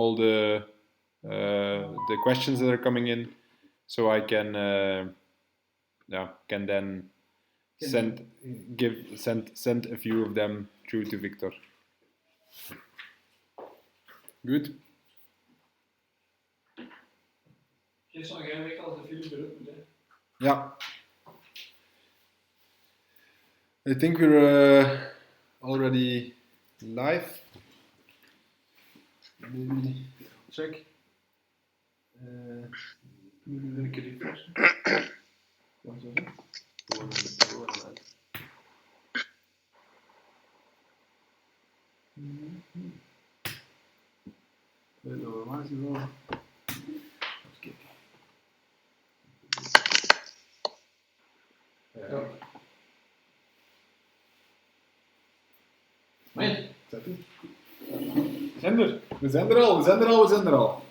all the questions that are coming in, so I can can then send a few of them through to Victor. Good. Yeah. I think we're already live. Maybe check. Maybe een keer refreshen. Wat zeg je? Waar is hij wel? Ja. Nee, zet u. Zender. We zijn er al.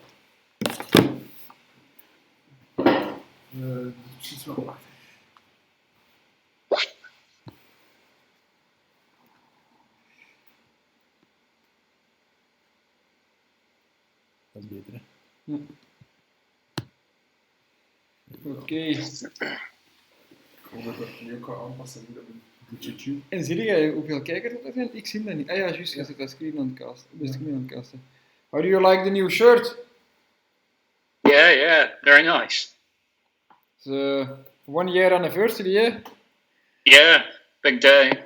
Precies wel wachten. Dat is beter, hè? Ja. Oké. Ik hoop dat ik nu ook kan aanpassen op YouTube. En zie jij hoeveel kijkers er zijn? Ik zie dat niet. Ah ja, juist, je zit dat screen aan het casten. How do you like the new shirt? Yeah, very nice. It's 1 year anniversary, eh? Yeah, big day.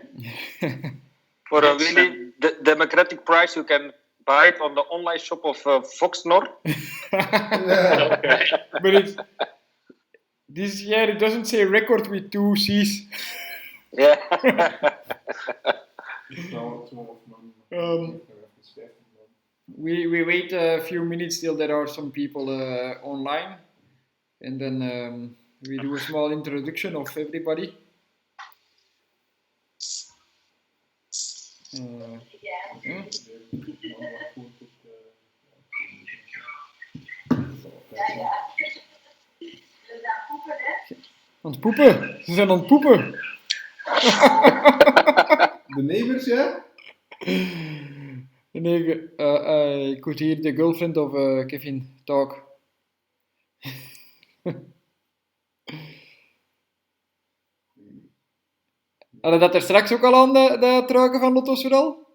For a really democratic price, you can buy it on the online shop of Foxnor. Okay. But this year it doesn't say record with 2 C's. Yeah. We wait a few minutes till there are some people online, and then we do a small introduction of everybody. Aan het poepen! Ze zijn aan het poepen! De neighbors, ja? Nee, I could hear the girlfriend of Kevin talk. Hadden dat er straks ook al aan, de truiken van Lotto Soudal?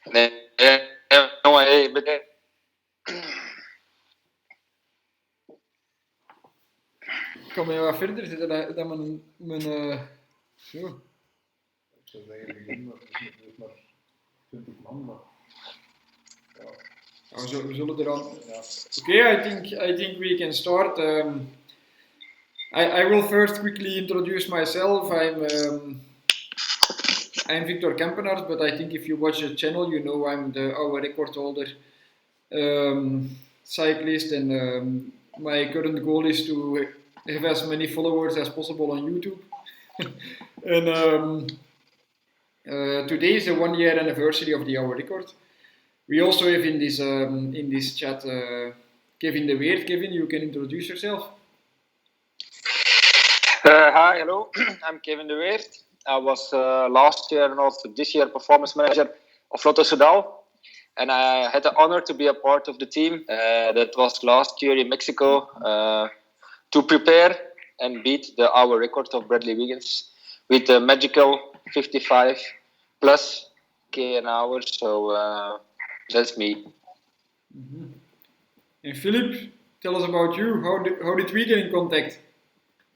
Nee, but Ik kan maar wat verder zitten dan mijn zo. Ik zou zeggen, begin maar 20 man, maar ja. We zullen er aan. Ja. Okay, I think we can start. I will first quickly introduce myself. I'm Victor Kempenaars, but I think if you watch the channel, you know I'm our record holder cyclist, and my current goal is to have as many followers as possible on YouTube. And today is the 1 year anniversary of the Hour Record. We also have in this chat Kevin de Weert. Kevin, you can introduce yourself. Hi, hello. I'm Kevin de Weert. I was last year and also this year performance manager of Lotto Soudal, and I had the honor to be a part of the team that was last year in Mexico to prepare and beat the hour record of Bradley Wiggins with a magical 55 plus K an hour. So that's me. Mm-hmm. And Philip, tell us about you. How did we get in contact?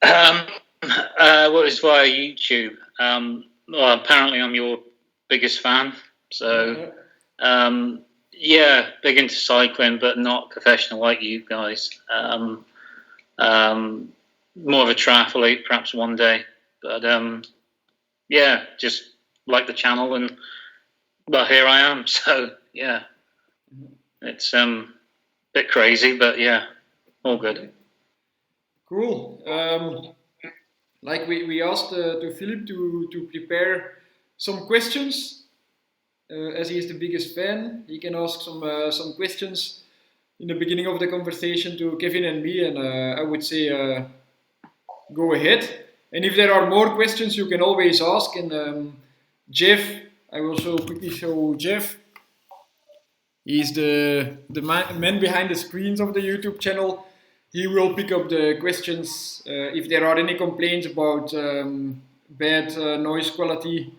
Well, it's via YouTube. Well, apparently I'm your biggest fan. So, yeah, big into cycling, but not professional like you guys. More of a triathlete, perhaps one day. But yeah, just like the channel, and well, here I am. So yeah, it's a bit crazy, but yeah, all good. Cool. Like we asked to Philip to prepare some questions. As he is the biggest fan, he can ask some questions in the beginning of the conversation to Kevin and me, and I would say go ahead. And if there are more questions, you can always ask. And Jeff, I will quickly show Jeff. He's the man behind the screens of the YouTube channel. He will pick up the questions if there are any complaints about bad noise quality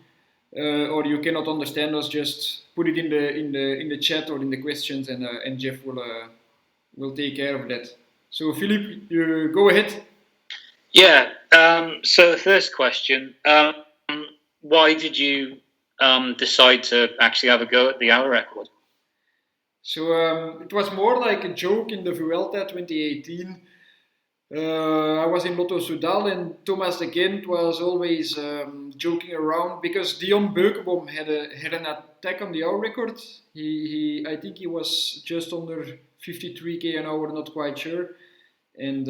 or you cannot understand us. Just put it in the chat or in the questions, and Jeff will take care of that. So Philip, you go ahead. Yeah. So the first question: why did you decide to actually have a go at the hour record? So it was more like a joke in the Vuelta 2018. I was in Lotto Soudal, and Thomas de Gent was always joking around because Dion Beukeboom had an attack on the hour record. I think he was just under 53k an hour, not quite sure. And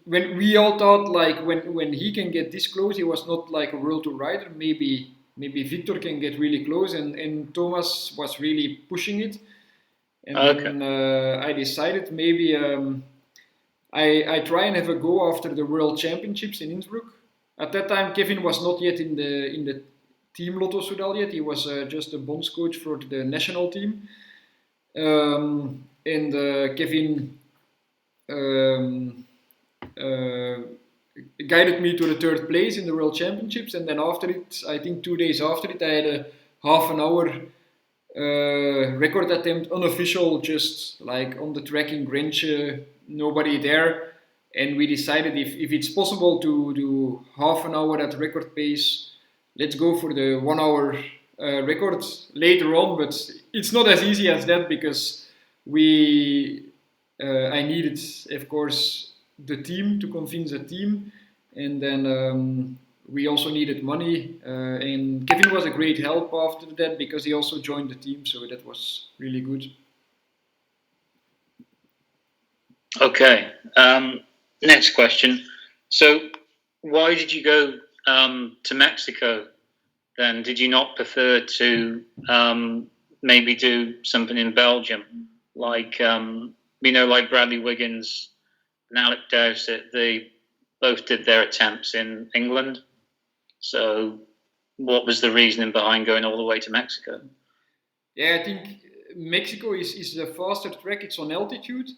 when we all thought like when he can get this close, he was not like a World Tour rider. Maybe Victor can get really close, and Thomas was really pushing it. And then I decided maybe I try and have a go after the World Championships in Innsbruck. At that time, Kevin was not yet in the team Lotto Soudal yet. He was just a bonds coach for the national team. And Kevin guided me to the third place in the World Championships. And then after it, I think 2 days after it, I had a half an hour record attempt, unofficial, just like on the track in Grenche, nobody there. And we decided if it's possible to do half an hour at record pace, let's go for the 1 hour record later on. But it's not as easy as that because I needed, of course, the team to convince the team, and then we also needed money, and Kevin was a great help after that because he also joined the team, so that was really good. Okay. Next question. So, why did you go to Mexico then? Did you not prefer to maybe do something in Belgium, like like Bradley Wiggins and Alec Dowsett? They both did their attempts in England. So, what was the reasoning behind going all the way to Mexico? Yeah, I think Mexico is the faster track. It's on altitude,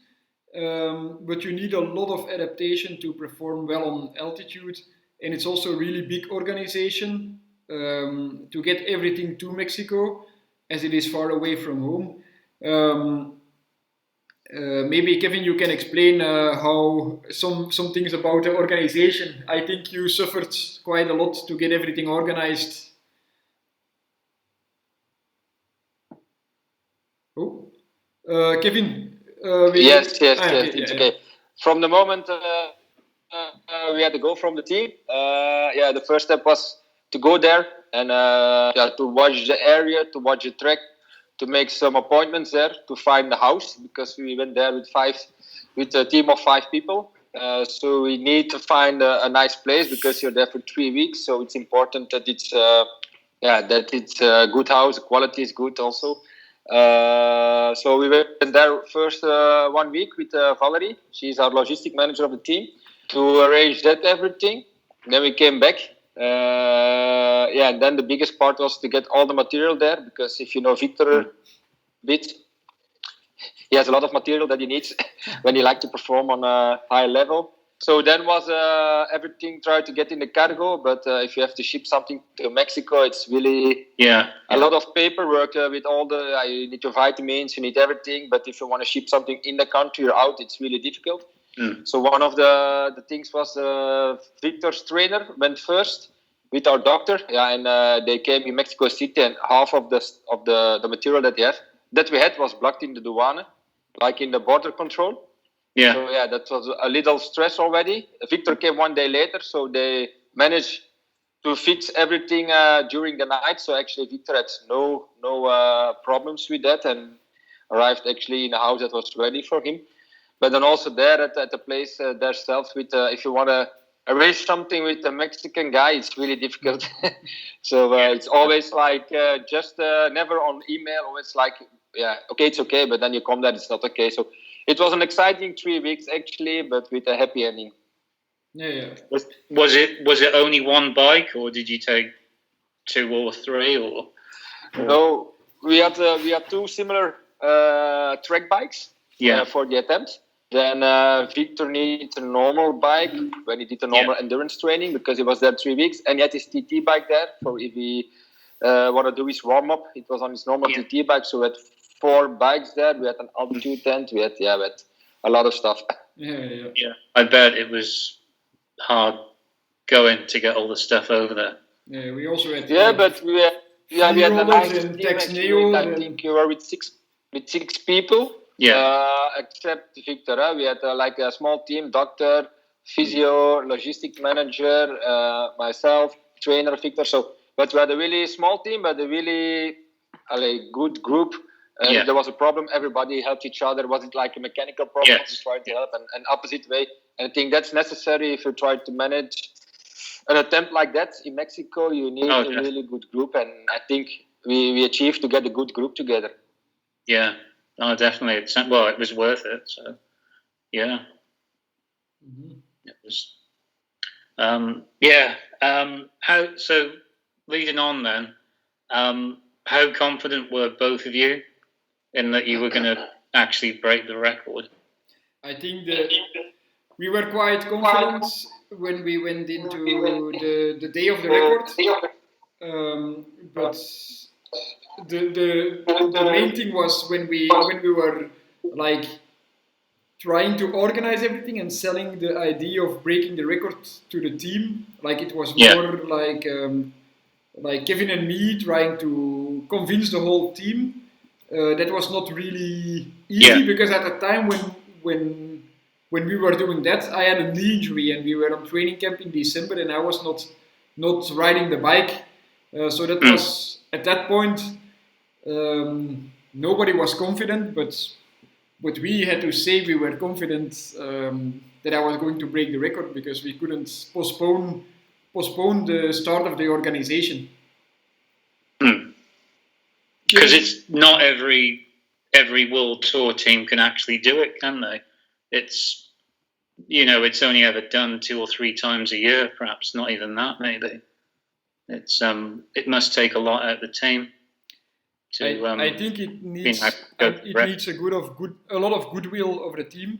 but you need a lot of adaptation to perform well on altitude, and it's also a really big organization to get everything to Mexico, as it is far away from home. Maybe Kevin, you can explain how some things about the organization. I think you suffered quite a lot to get everything organized. Oh, Kevin. Yes, it's okay. From the moment we had to go from the team, the first step was to go there and to watch the area, to watch the track, to make some appointments there, to find the house, because we went there with a team of 5 people. So we need to find a nice place because you're there for 3 weeks. So it's important that it's a good house, the quality is good also. So we went there first 1 week with Valerie. She's our logistic manager of the team, to arrange that everything. Then we came back. And then the biggest part was to get all the material there, because if you know Victor a bit, he has a lot of material that he needs when he likes to perform on a high level. So then was everything tried to get in the cargo, but if you have to ship something to Mexico, it's really a lot of paperwork with all you need your vitamins, you need everything. But if you want to ship something in the country or out, it's really difficult. So one of the things was Victor's trainer went first with our doctor, and they came in Mexico City, and half of the material that we had was blocked in the douane, like in the border control. Yeah. So that was a little stress already. Victor came 1 day later, so they managed to fix everything during the night. So actually, Victor had no problems with that, and arrived actually in a house that was ready for him. But then also there at the place themselves, with if you want to arrange something with a Mexican guy, it's really difficult. So it's always like just never on email. Always like, okay, it's okay, but then you come there, it's not okay. So it was an exciting 3 weeks actually, but with a happy ending. Yeah. Was it only one bike, or did you take 2 or 3 or No, we had two similar track bikes for the attempt. Then Victor needed a normal bike when he did the normal endurance training because he was there 3 weeks, and he had his TT bike there for if he want to do his warm up. It was on his normal TT bike, so we had 4 bikes there. We had an altitude tent. We had a lot of stuff. Yeah. I bet it was hard going to get all the stuff over there. Yeah, we also had. But we had a nice team actually. I and think you were with six people. Except Victor, we had like a small team: doctor, physio, logistic manager, myself, trainer Victor. So, but we had a really small team, but a really good group. If there was a problem, everybody helped each other. Was it like a mechanical problem? We tried to help, and opposite way. And I think that's necessary if you try to manage an attempt like that in Mexico. You need a really good group, and I think we achieved to get a good group together. Yeah, definitely. It was worth it. So, yeah, it was. So leading on then, how confident were both of you in that you were going to actually break the record? I think that we were quite confident when we went into the day of the record, but the main thing was when we were like trying to organize everything and selling the idea of breaking the record to the team. Like it was more like Kevin and me trying to convince the whole team. That was not really easy because at the time when we were doing that, I had a knee injury and we were on training camp in December and I was not riding the bike. So that was at that point nobody was confident, but we had to say we were confident that I was going to break the record because we couldn't postpone the start of the organization. Because it's not every World Tour team can actually do it, can they? It's it's only ever done 2 or 3 times a year, perhaps not even that. Maybe it's it must take a lot out of the team. I think it needs needs a lot of goodwill of the team.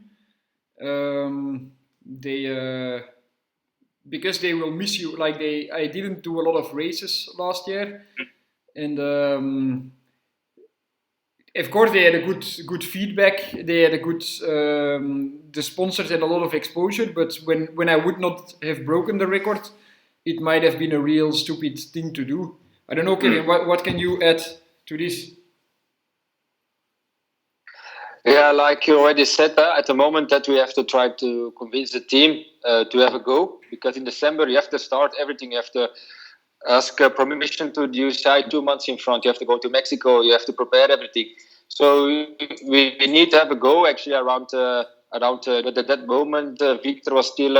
Because they will miss you. Like I didn't do a lot of races last year, and of course they had a good feedback. They had a good the sponsors had a lot of exposure. But when I would not have broken the record, it might have been a real stupid thing to do. I don't know, Kevin. What can you add to this? Yeah, like you already said, at the moment that we have to try to convince the team to have a go, because in December you have to start everything. You have to ask permission to the UCI 2 months in front. You have to go to Mexico. You have to prepare everything. So we need to have a go. Actually, around at that moment, Victor was still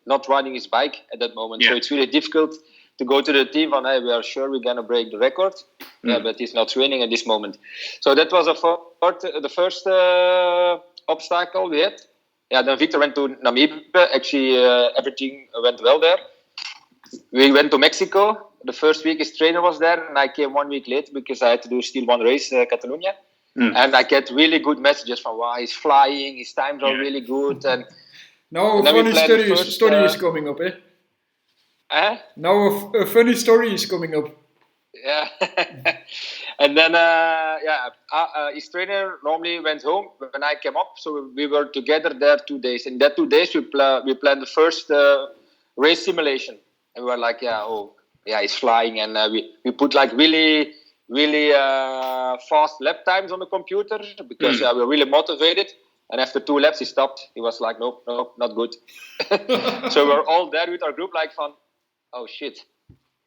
not riding his bike at that moment. So it's really difficult to go to the team and hey, we are sure we're gonna break the record. But he's not training at this moment. So that was the first obstacle we had. Yeah, then Victor went to Namibia. Actually, everything went well there. We went to Mexico. The first week his trainer was there, and I came 1 week late because I had to do still one race, Catalonia. And I get really good messages from he's flying, his times are really good. And now a funny story is coming up, eh? Now a funny story is coming up. Yeah. And then his trainer normally went home when I came up, so we were together there 2 days. In that 2 days we planned the first race simulation, and we were like, he's flying, and we put like really fast lap times on the computer because we were really motivated. And after 2 laps he stopped. He was like, nope, not good. So we're all there with our group like oh shit,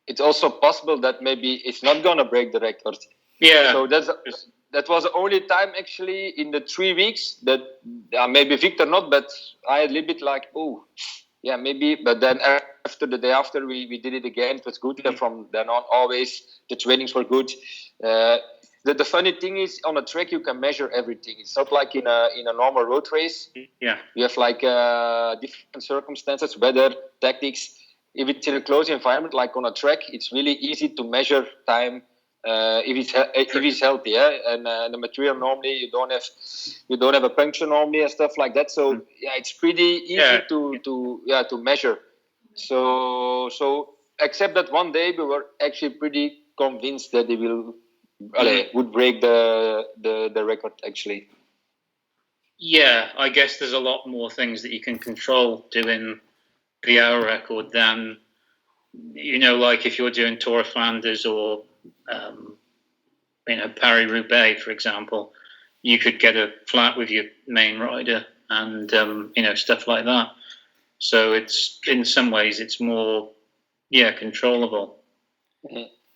it's also possible that maybe it's not gonna break the record. Yeah. So that was the only time actually in the 3 weeks that maybe Victor not, but I had a little bit like, maybe. But then after the day after we did it again, it was good. And from then on, always the trainings were good. The funny thing is, on a track you can measure everything. It's not like in a normal road race. Yeah. You have like different circumstances, weather, tactics. if it's in a closed environment like on a track, it's really easy to measure time if it's healthy. And the material normally you don't have a puncture normally and stuff like that. So it's pretty easy to measure. So except that one day we were actually pretty convinced that they would break the record actually. Yeah, I guess there's a lot more things that you can control doing the hour record than, like if you're doing Tour of Flanders or, Paris-Roubaix, for example, you could get a flat with your main rider and, stuff like that. So it's, in some ways, it's more, controllable.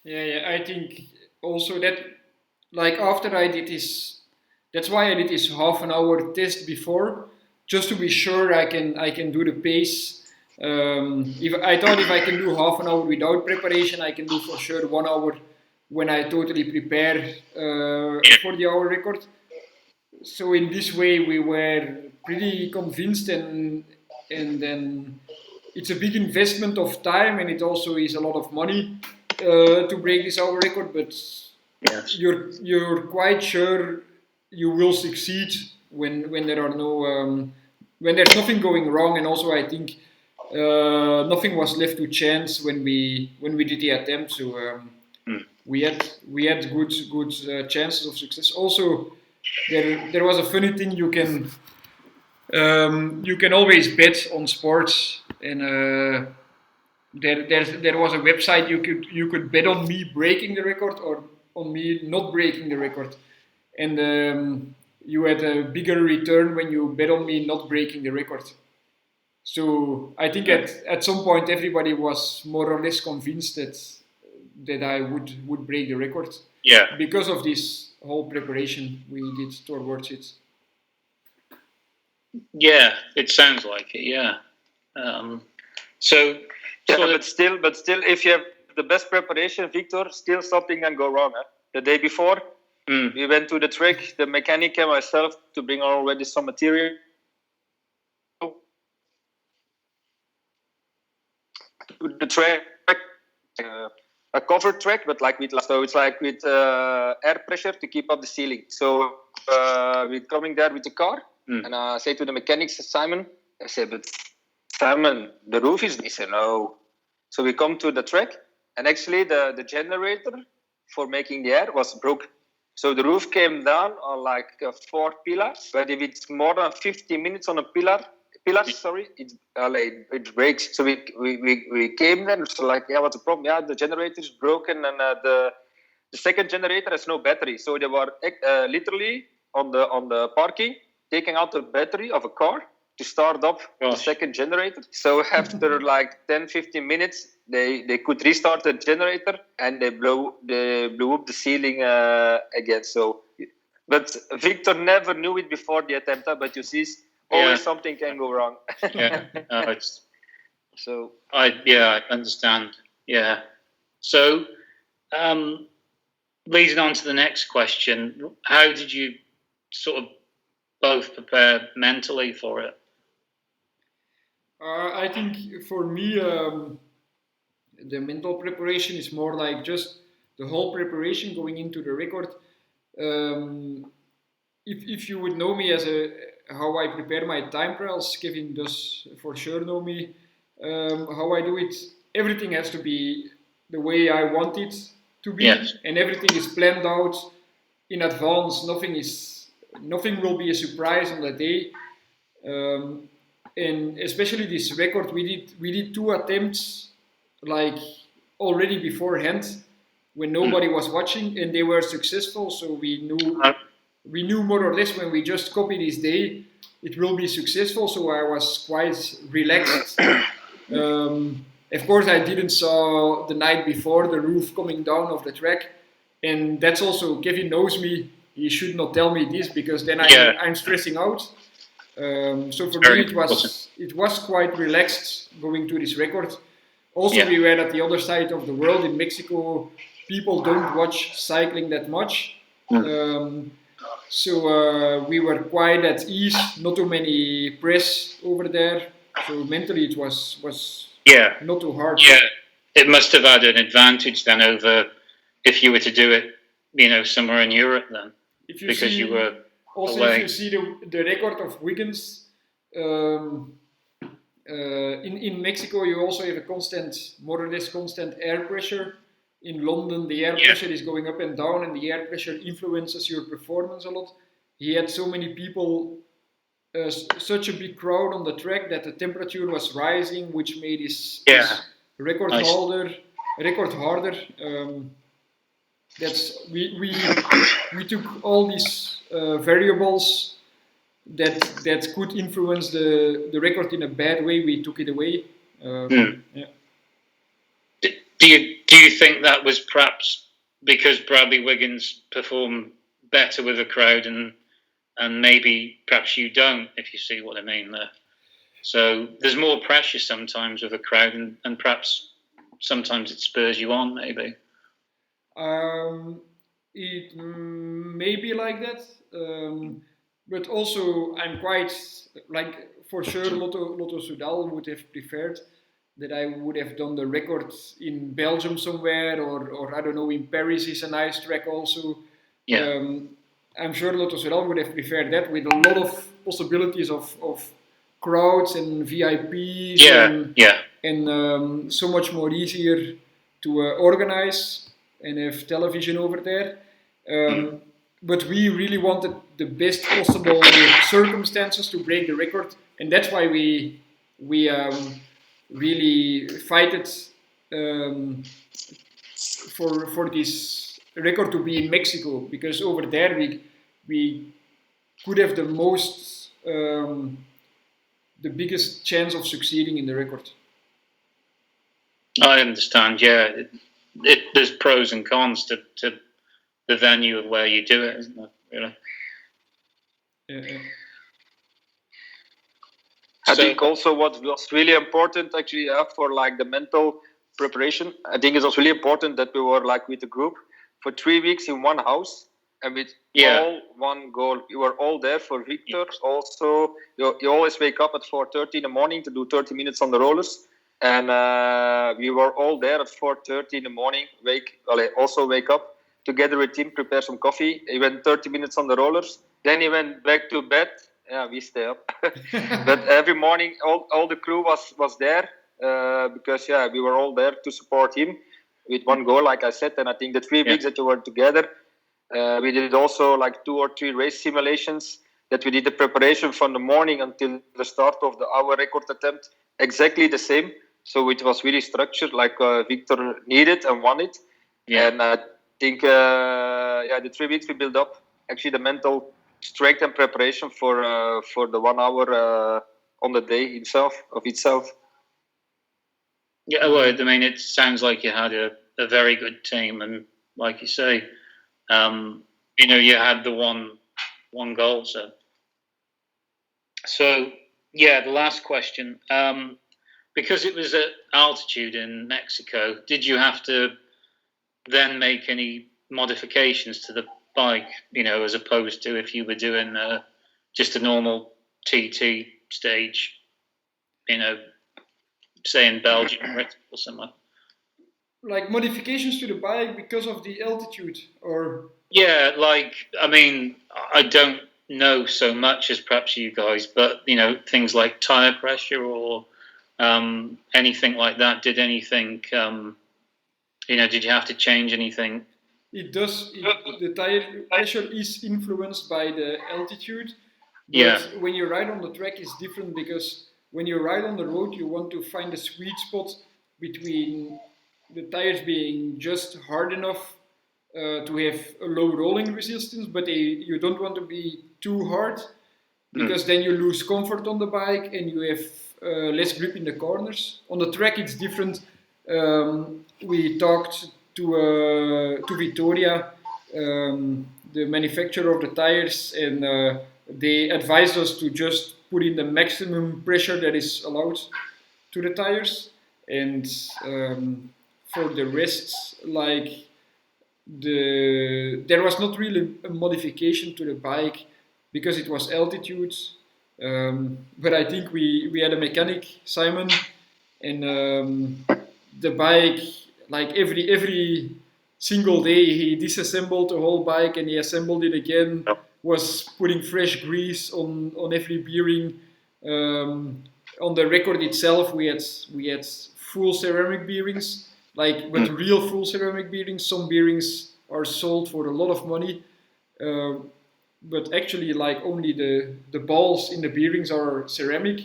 Yeah, I think also that, like after I did this, that's why I did this half an hour test before, just to be sure I can do the pace. If I thought if I can do half an hour without preparation, I can do for sure 1 hour when I totally prepare for the hour record. So in this way we were pretty convinced, and then it's a big investment of time, and it also is a lot of money to break this hour record, but yes. you're quite sure you will succeed when there are no when there's nothing going wrong. And also I think nothing was left to chance when we did the attempt. So we had good chances of success. Also, there was a funny thing. You can always bet on sports, and there was a website you could bet on me breaking the record or on me not breaking the record, and you had a bigger return when you bet on me not breaking the record. So I think at some point everybody was more or less convinced that I would break the record. Yeah. Because of this whole preparation we did towards it. Yeah, it sounds like it. Yeah. But still, if you have the best preparation, Victor, still something can go wrong. The day before, we went to the track, the mechanic and myself, to bring already some material. To the track, a covered track, but so it's like with air pressure to keep up the ceiling. So we're coming there with the car, and I say to the mechanics, Simon, I said, but Simon, the roof is. He said, no. So we come to the track, and actually the generator for making the air was broke. So the roof came down on like 4 pillars, but if it's more than 50 minutes on a pillars, it breaks. So we came there, so like, what's the problem? Yeah, the generator is broken, and the second generator has no battery. So they were literally on the parking, taking out the battery of a car to start up the second generator. So after like 10-15 minutes, they could restart the generator, and they blew up the ceiling again. So, but Victor never knew it before the attempt. But you see, always something can go wrong. So I understand. Yeah. So, leading on to the next question, how did you sort of both prepare mentally for it? I think for me, the mental preparation is more like just the whole preparation going into the record. If you would know me as how I prepare my time trials, Kevin does for sure know me. How I do it, everything has to be the way I want it to be, and everything is planned out in advance. Nothing will be a surprise on that day. And especially this record, we did 2 attempts like already beforehand when nobody was watching, and they were successful. So we knew more or less when we just copy this day, it will be successful. So I was quite relaxed. Of course, I didn't saw the night before the roof coming down of the track, and that's also, Kevin knows me. He should not tell me this because then I'm stressing out. So for me, it was quite relaxed going to this record. Also, we were at the other side of the world in Mexico. People don't watch cycling that much. So we were quite at ease. Not too many press over there. So mentally, it was Yeah, not too hard. yeah. It must have had an advantage then over if you were to do it, somewhere in Europe then, If you because you see, were also if away. you see the record of Wiggins, um, in Mexico you also have a constant, more or less constant air pressure. In London the air Yeah. pressure is going up and down, and the air pressure influences your performance a lot. He had so many people, such a big crowd on the track that the temperature was rising, which made his record Nice. harder. That's we took all these variables that could influence the record in a bad way. We took it away. Yeah. Do you think that was perhaps because Bradley Wiggins performed better with a crowd, and maybe perhaps you don't, if you see what I mean there? So there's more pressure sometimes with a crowd, and perhaps sometimes it spurs you on, maybe. It may be like that, but also I'm quite, like, for sure Lotto Soudal would have preferred that I would have done the record in Belgium somewhere, or I don't know, in Paris is a nice track also. Yeah. I'm sure Lotto Soudal would have preferred that with a lot of possibilities of crowds and VIPs and so much more easier to organize and have television over there. But we really wanted the best possible circumstances to break the record, and that's why we really fighted for this record to be in Mexico, because over there we could have the most the biggest chance of succeeding in the record. I understand. Yeah, there's pros and cons to the venue of where you do it, isn't there? Really. Yeah. I think also what was really important actually for like the mental preparation, I think it was really important that we were like with the group for 3 weeks in one house and with all one goal. You were all there for Victor. Also, you always wake up at 4:30 in the morning to do 30 minutes on the rollers. And we were all there at 4:30 in the morning. Also wake up together with Tim, prepare some coffee. He went 30 minutes on the rollers. Then he went back to bed. Yeah, we stay up. But every morning, all the crew was there because we were all there to support him with one goal, like I said. And I think the 3 weeks that you were together, we did also like 2 or 3 race simulations. That we did the preparation from the morning until the start of our record attempt, exactly the same. So it was really structured, like Victor needed and wanted. Yeah. And I think, the 3 weeks we built up actually the mental strength and preparation for the 1 hour on the day of itself. Yeah, well, I mean, it sounds like you had a very good team, and like you say, you had the one goal. So yeah, the last question. Because it was at altitude in Mexico, did you have to then make any modifications to the bike, as opposed to if you were doing just a normal TT stage, say in Belgium or somewhere? Like modifications to the bike because of the altitude, or? Yeah, I don't know so much as perhaps you guys, but things like tire pressure or anything like that. Did anything? Did you have to change anything? It does. The tire pressure is influenced by the altitude, but when you ride on the track, it's different, because when you ride on the road, you want to find a sweet spot between the tires being just hard enough to have a low rolling resistance, but you don't want to be too hard, because then you lose comfort on the bike and you have less grip in the corners. On the track, it's different. We talked to Vittoria, the manufacturer of the tires, and they advised us to just put in the maximum pressure that is allowed to the tires. And for the rest, there was not really a modification to the bike because it was altitude. But I think we had a mechanic, Simon, and the bike, like every single day, he disassembled the whole bike and he assembled it again. Was putting fresh grease on every bearing. On the record itself, we had full ceramic bearings, but real full ceramic bearings. Some bearings are sold for a lot of money, but actually, like only the balls in the bearings are ceramic.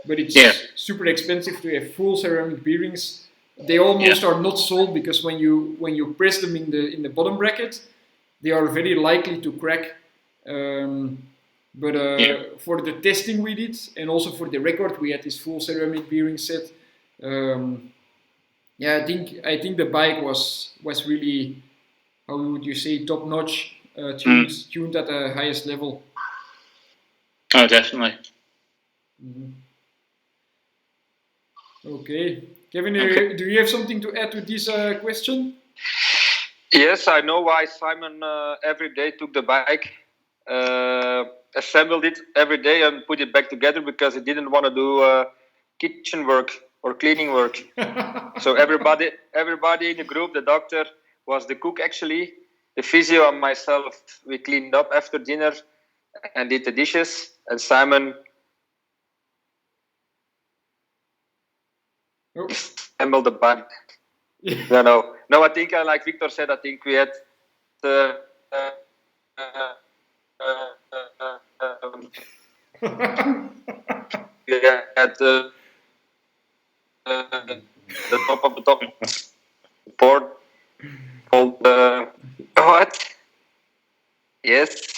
But it's super expensive to have full ceramic bearings. They almost are not sold because when you press them in the bottom bracket, they are very likely to crack. But for the testing we did, and also for the record, we had this full ceramic bearing set. I think the bike was really, how would you say, top notch, tuned at the highest level. Oh, definitely. Mm-hmm. Okay, Kevin, do you have something to add to this question? Yes, I know why Simon every day took the bike, assembled it every day and put it back together because he didn't want to do kitchen work or cleaning work. So everybody in the group, the doctor was the cook actually, the physio and myself, we cleaned up after dinner and did the dishes, and Simon assembled the bike. No, I think like Victor said, I think we had the at the top of the top board called what? Yes.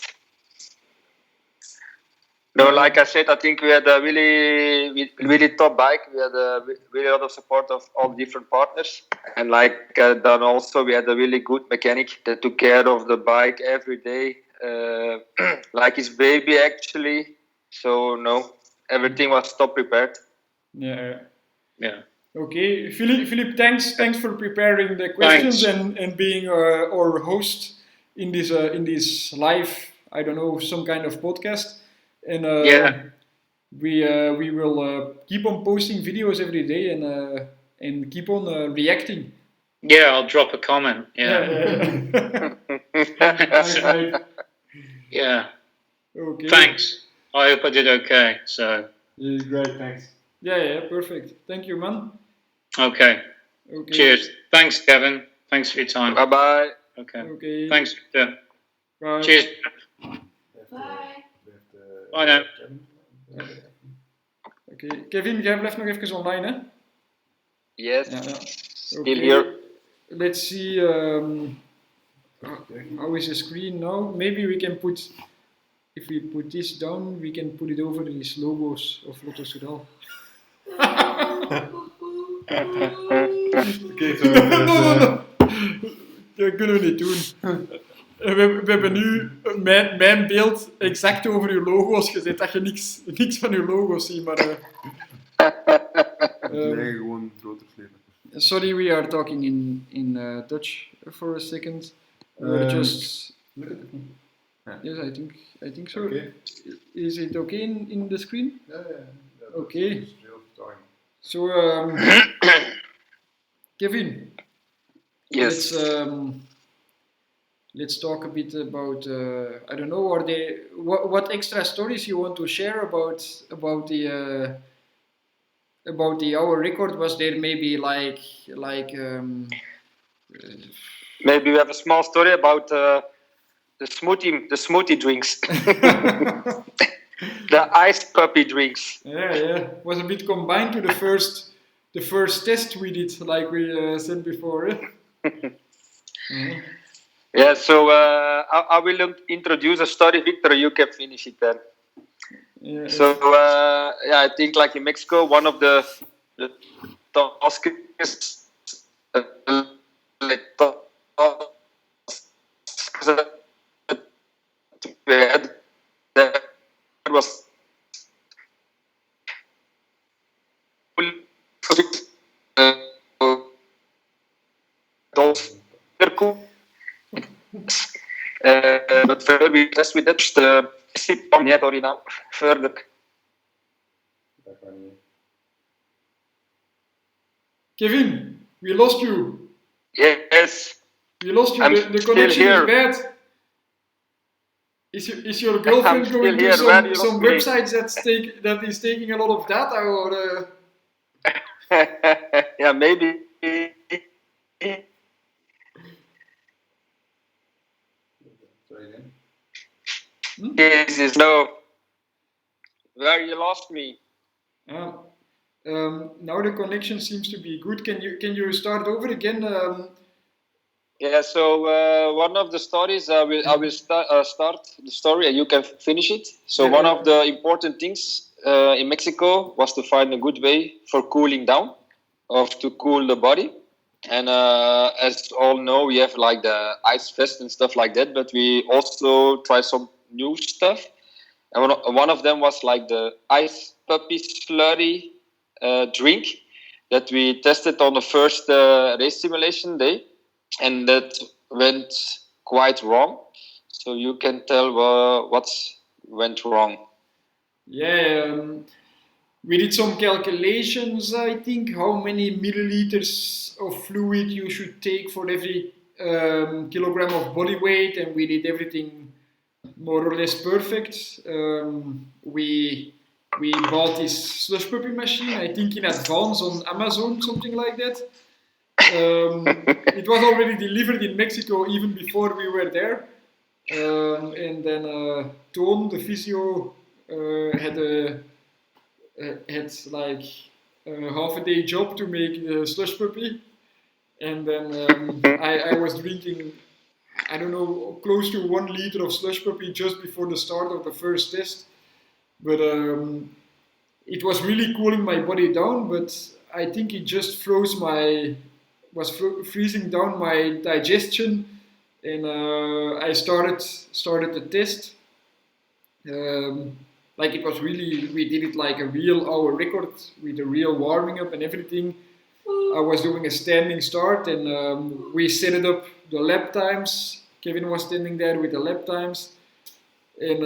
No, like I said, I think we had a really top bike. We had a really lot of support of all different partners, and then also we had a really good mechanic that took care of the bike every day, like his baby actually. So no, everything was top prepared. Yeah. Okay, Philip, thanks for preparing the questions and being our host in this live, I don't know, some kind of podcast. And we will keep on posting videos every day and keep on reacting. Yeah, I'll drop a comment. Right. Yeah. Okay. Thanks. I hope I did okay. So. Yeah, great. Thanks. Yeah. Perfect. Thank you, man. Okay. Cheers. Thanks, Kevin. Thanks for your time. Bye. Okay. Thanks, Victor. Bye. Cheers. Bye. Bye now. Oké, Kevin, jij blijft nog even online, hè? Yes. Still here. Let's see. How is the screen now? Maybe we can put, if we put this down, we can put it over these logos of Lotto Soudal. No. Dat kunnen we niet doen. We hebben nu mijn beeld exact over uw logo's gezet, dat je niks van uw logo's ziet, maar... nee, gewoon groter slepen. Sorry, we are talking in Dutch for a second. We're just... Yes, I think so. Okay. Is it okay in the screen? Yeah. Okay. So, Kevin. Yes. Let's talk a bit about I don't know. Are there what extra stories you want to share about the hour record? Was there maybe maybe we have a small story about the smoothie drinks, the ice puppy drinks. Yeah. Was a bit combined to the first test we did, like we said before. Mm-hmm. Yeah, so I will introduce a story, Victor. You can finish it then. Yeah, so I think like in Mexico, one of the tasks was but further we test with that niet original further. Kevin, we lost you. Yes, We lost you. I'm The still connection is here. bad. Is your I'm girlfriend still going to here. Where you some lost me? websites that is taking a lot of data or? Yeah, maybe. Sorry again. This is no. Where you lost me? Uh, now the connection seems to be good. Can you start over again? Yeah. So one of the stories I will start the story and you can finish it. So one of the important things in Mexico was to find a good way for cooling down, of to cool the body. And as all know, we have like the ice fest and stuff like that. But we also try some new stuff. And one of them was like the ice puppy slurry drink that we tested on the first race simulation day, and that went quite wrong. So you can tell what's went wrong. Yeah, we did some calculations. I think how many milliliters of fluid you should take for every kilogram of body weight, and we did everything more or less perfect. We bought this slush puppy machine, I think in advance on Amazon, something like that. It was already delivered in Mexico even before we were there. And then Toon, the physio, had like a half a day job to make the slush puppy, and then I was drinking, I don't know, close to 1 liter of slush puppy just before the start of the first test. But it was really cooling my body down. But I think it just freezing down my digestion, and I started the test. Like it was really, we did it like a real hour record with a real warming up and everything. I was doing a standing start, and we set it up the lap times. Kevin was standing there with the lap times, and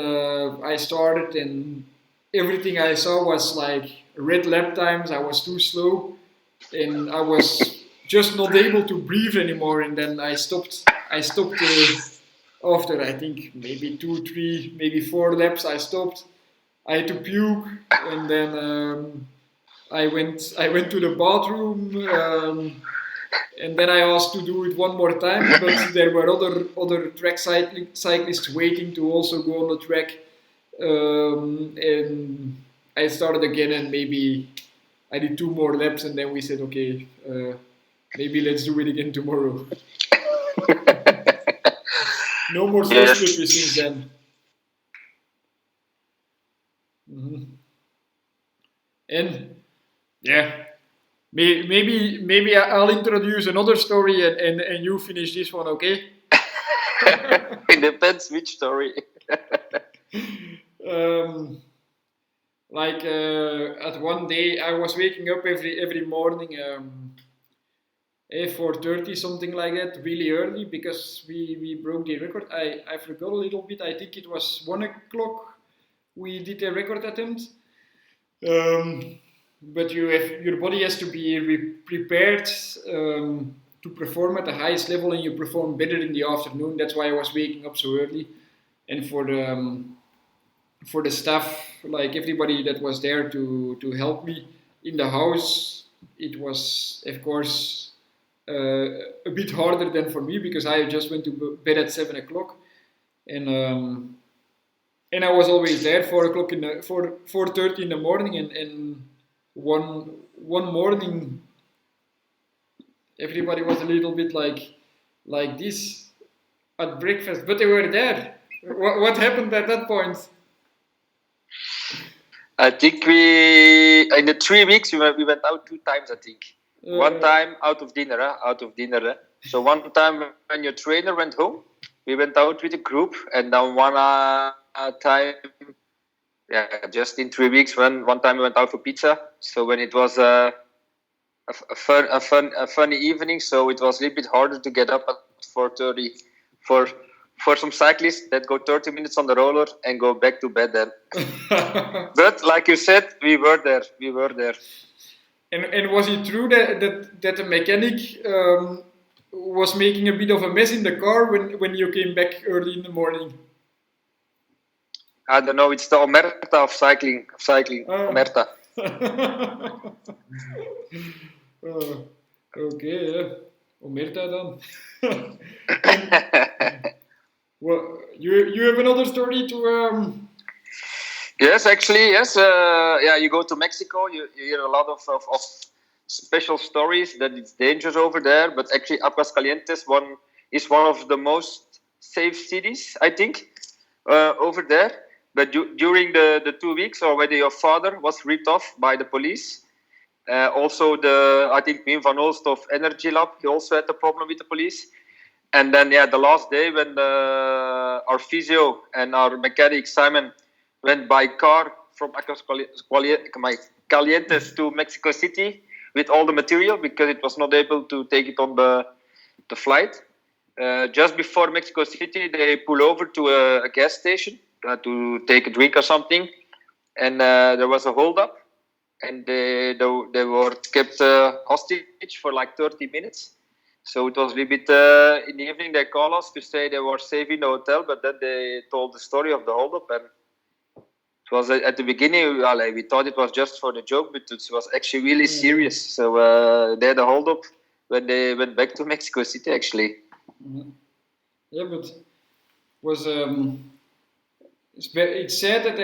I started, and everything I saw was like red lap times. I was too slow, and I was just not able to breathe anymore. And then I stopped. After I think maybe 2, 3, maybe 4 laps, I stopped. I had to puke, and then I went to the bathroom, and then I asked to do it one more time. But there were other track cyclists waiting to also go on the track, and I started again, and maybe I did 2 more laps, and then we said, okay, maybe let's do it again tomorrow. No more slush puppy since then. And yeah, maybe I'll introduce another story, and you finish this one, okay? It depends which story. Like at one day I was waking up every morning, 4:30, something like that, really early, because we broke the record. I forgot a little bit. I think it was 1 o'clock we did a record attempt. But your body has to be prepared to perform at the highest level, and you perform better in the afternoon. That's why I was waking up so early. And for the staff, like everybody that was there to help me in the house, it was of course a bit harder than for me, because I just went to bed at 7 o'clock, and I was always there 4 o'clock 4:30 in the morning, and one morning everybody was a little bit like this at breakfast, but they were there. What happened at that point? I think we in the 3 weeks we went out 2 times. I think one time out of dinner. So one time when your trainer went home, we went out with a group, and then one time, yeah, just in 3 weeks, one time we went out for pizza. So when it was a funny evening, so it was a little bit harder to get up at 4:30 for some cyclists that go 30 minutes on the roller and go back to bed then. But like you said, we were there. And was it true that the mechanic was making a bit of a mess in the car when you came back early in the morning? I don't know. It's the omerta of cycling. Ah. Omerta. Okay, yeah. Omerta dan. And, well, you have another story to Yes, actually, yes. Yeah, you go to Mexico, you hear a lot of special stories that it's dangerous over there. But actually, Aguascalientes is one of the most safe cities, I think, over there. But during the 2 weeks, or when your father was ripped off by the police, also I think Wim van Olst of Energy Lab, he also had a problem with the police. And then, yeah, the last day when our physio and our mechanic Simon went by car from Calientes to Mexico City with all the material because it was not able to take it on the flight. Just before Mexico City, they pull over to a gas station to take a drink or something, and there was a holdup, and they were kept hostage for like 30 minutes. So it was a little bit in the evening. They called us to say they were safe in the hotel, but then they told the story of the holdup, and it was at the beginning we thought it was just for the joke, but it was actually really serious. So they had a holdup when they went back to Mexico City. Actually, yeah, but was it's sad that